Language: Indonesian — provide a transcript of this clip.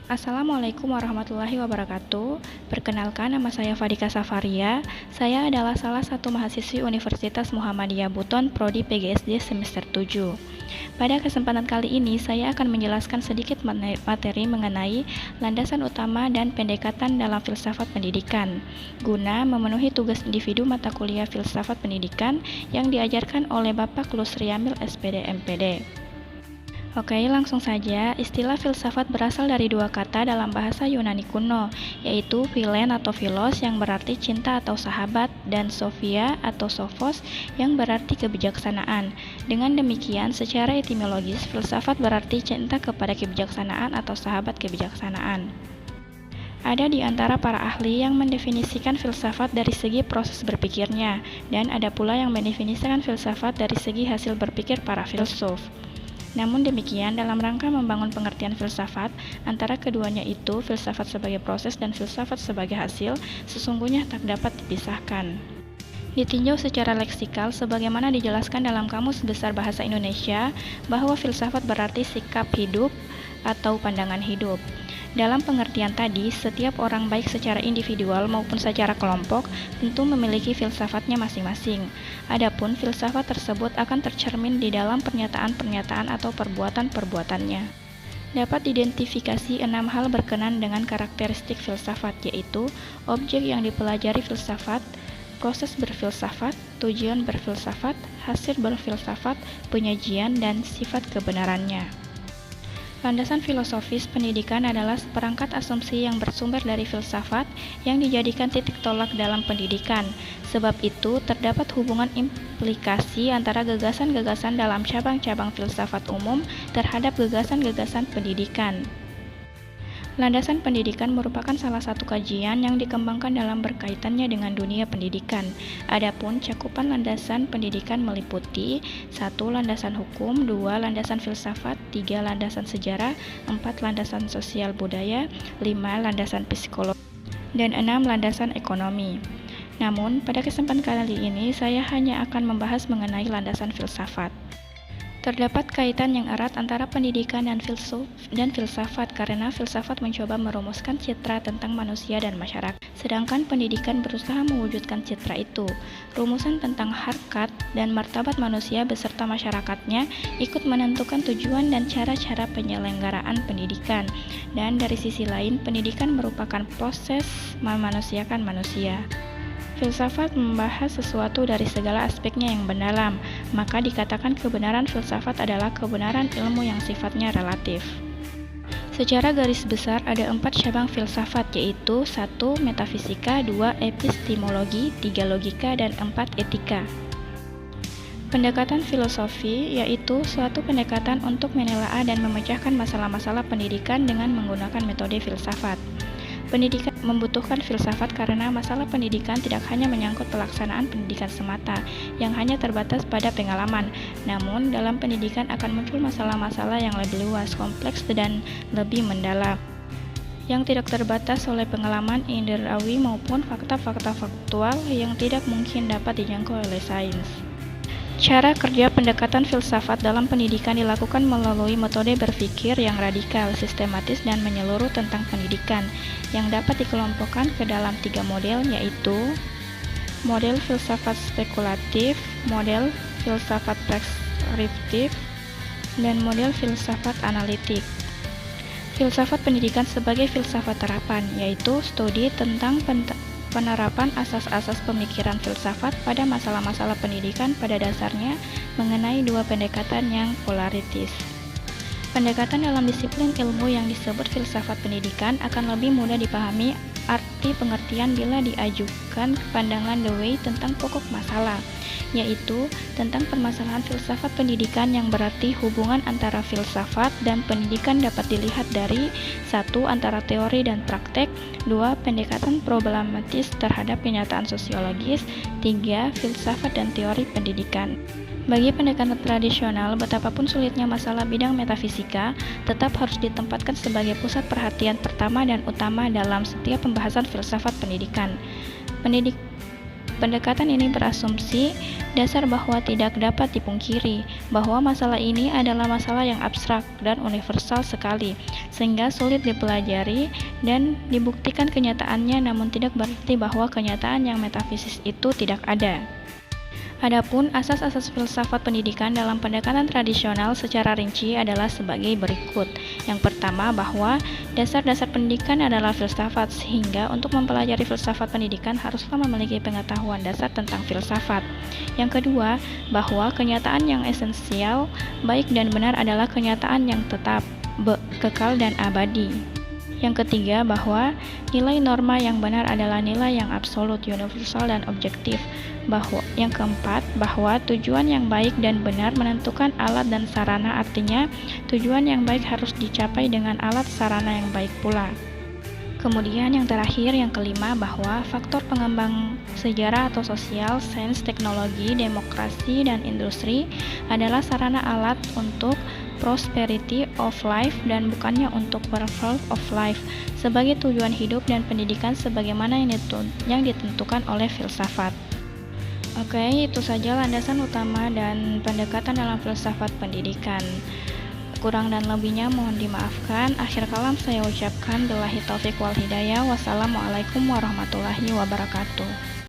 Assalamualaikum warahmatullahi wabarakatuh. Perkenalkan, nama saya Fadika Safaria. Saya adalah salah satu mahasiswi Universitas Muhammadiyah Buton Prodi PGSD semester 7. Pada kesempatan kali ini, saya akan menjelaskan sedikit materi mengenai landasan utama dan pendekatan dalam filsafat pendidikan, guna memenuhi tugas individu mata kuliah filsafat pendidikan yang diajarkan oleh Bapak Lusri Yamil SPD MPD. Oke, langsung saja. Istilah filsafat berasal dari dua kata dalam bahasa Yunani kuno, yaitu philen atau philos yang berarti cinta atau sahabat, dan sophia atau sophos yang berarti kebijaksanaan. Dengan demikian, secara etimologis, filsafat berarti cinta kepada kebijaksanaan atau sahabat kebijaksanaan. Ada di antara para ahli yang mendefinisikan filsafat dari segi proses berpikirnya, dan ada pula yang mendefinisikan filsafat dari segi hasil berpikir para filsuf. Namun demikian, dalam rangka membangun pengertian filsafat, antara keduanya itu, filsafat sebagai proses dan filsafat sebagai hasil, sesungguhnya tak dapat dipisahkan. Ditinjau secara leksikal, sebagaimana dijelaskan dalam Kamus Besar Bahasa Indonesia, bahwa filsafat berarti sikap hidup atau pandangan hidup. Dalam pengertian tadi, setiap orang baik secara individual maupun secara kelompok tentu memiliki filsafatnya masing-masing. Adapun filsafat tersebut akan tercermin di dalam pernyataan-pernyataan atau perbuatan-perbuatannya. Dapat diidentifikasi 6 hal berkenan dengan karakteristik filsafat, yaitu objek yang dipelajari filsafat, proses berfilsafat, tujuan berfilsafat, hasil berfilsafat, penyajian, dan sifat kebenarannya. Landasan filosofis pendidikan adalah seperangkat asumsi yang bersumber dari filsafat yang dijadikan titik tolak dalam pendidikan. Sebab itu, terdapat hubungan implikasi antara gagasan-gagasan dalam cabang-cabang filsafat umum terhadap gagasan-gagasan pendidikan. Landasan pendidikan merupakan salah satu kajian yang dikembangkan dalam berkaitannya dengan dunia pendidikan. Adapun cakupan landasan pendidikan meliputi 1. Landasan hukum, 2. Landasan filsafat, 3. Landasan sejarah, 4. Landasan sosial budaya, 5. Landasan psikologi, dan 6. Landasan ekonomi. Namun, pada kesempatan kali ini saya hanya akan membahas mengenai landasan filsafat. Terdapat kaitan yang erat antara pendidikan dan filsafat karena filsafat mencoba merumuskan citra tentang manusia dan masyarakat, sedangkan pendidikan berusaha mewujudkan citra itu. Rumusan tentang harkat dan martabat manusia beserta masyarakatnya ikut menentukan tujuan dan cara-cara penyelenggaraan pendidikan. Dan dari sisi lain, pendidikan merupakan proses memanusiakan manusia. Filsafat membahas sesuatu dari segala aspeknya yang mendalam, maka dikatakan kebenaran filsafat adalah kebenaran ilmu yang sifatnya relatif. Secara garis besar ada 4 cabang filsafat, yaitu 1. Metafisika, 2. Epistemologi, 3. Logika, dan 4. Etika. Pendekatan filosofi yaitu suatu pendekatan untuk menelaah dan memecahkan masalah-masalah pendidikan dengan menggunakan metode filsafat. Pendidikan membutuhkan filsafat karena masalah pendidikan tidak hanya menyangkut pelaksanaan pendidikan semata yang hanya terbatas pada pengalaman, namun dalam pendidikan akan muncul masalah-masalah yang lebih luas, kompleks, dan lebih mendalam, yang tidak terbatas oleh pengalaman indrawi maupun fakta-fakta faktual yang tidak mungkin dapat dijangkau oleh sains. Cara kerja pendekatan filsafat dalam pendidikan dilakukan melalui metode berpikir yang radikal, sistematis, dan menyeluruh tentang pendidikan, yang dapat dikelompokkan ke dalam 3 model, yaitu model filsafat spekulatif, model filsafat preskriptif, dan model filsafat analitik. Filsafat pendidikan sebagai filsafat terapan, yaitu studi tentang penerapan asas-asas pemikiran filsafat pada masalah-masalah pendidikan pada dasarnya mengenai 2 pendekatan yang polaritis. Pendekatan dalam disiplin ilmu yang disebut filsafat pendidikan akan lebih mudah dipahami arti pengertian bila diajukan pandangan Dewey tentang pokok masalah, yaitu tentang permasalahan filsafat pendidikan yang berarti hubungan antara filsafat dan pendidikan dapat dilihat dari 1. Antara teori dan praktek, 2. Pendekatan problematis terhadap kenyataan sosiologis, 3. Filsafat dan teori pendidikan. Bagi pendekatan tradisional, betapapun sulitnya masalah bidang metafisika, tetap harus ditempatkan sebagai pusat perhatian pertama dan utama dalam setiap pembahasan filsafat pendidikan. Pendekatan ini berasumsi dasar bahwa tidak dapat dipungkiri bahwa masalah ini adalah masalah yang abstrak dan universal sekali, sehingga sulit dipelajari dan dibuktikan kenyataannya, namun tidak berarti bahwa kenyataan yang metafisis itu tidak ada. Adapun asas-asas filsafat pendidikan dalam pendekatan tradisional secara rinci adalah sebagai berikut. Yang pertama, bahwa dasar-dasar pendidikan adalah filsafat, sehingga untuk mempelajari filsafat pendidikan haruslah memiliki pengetahuan dasar tentang filsafat. Yang kedua, bahwa kenyataan yang esensial, baik dan benar adalah kenyataan yang tetap, kekal dan abadi. Yang ketiga, bahwa nilai norma yang benar adalah nilai yang absolut, universal, dan objektif. Yang keempat, bahwa tujuan yang baik dan benar menentukan alat dan sarana, artinya tujuan yang baik harus dicapai dengan alat sarana yang baik pula. Kemudian yang terakhir, yang kelima, bahwa faktor pengembang sejarah atau sosial, sains, teknologi, demokrasi, dan industri adalah sarana alat untuk prosperity of life dan bukannya untuk welfare of life sebagai tujuan hidup dan pendidikan sebagaimana yang ditentukan oleh filsafat. Oke, itu saja landasan utama dan pendekatan dalam filsafat pendidikan. Kurang dan lebihnya mohon dimaafkan. Akhir kalam saya ucapkan billahi taufik wal hidayah. Wassalamualaikum warahmatullahi wabarakatuh.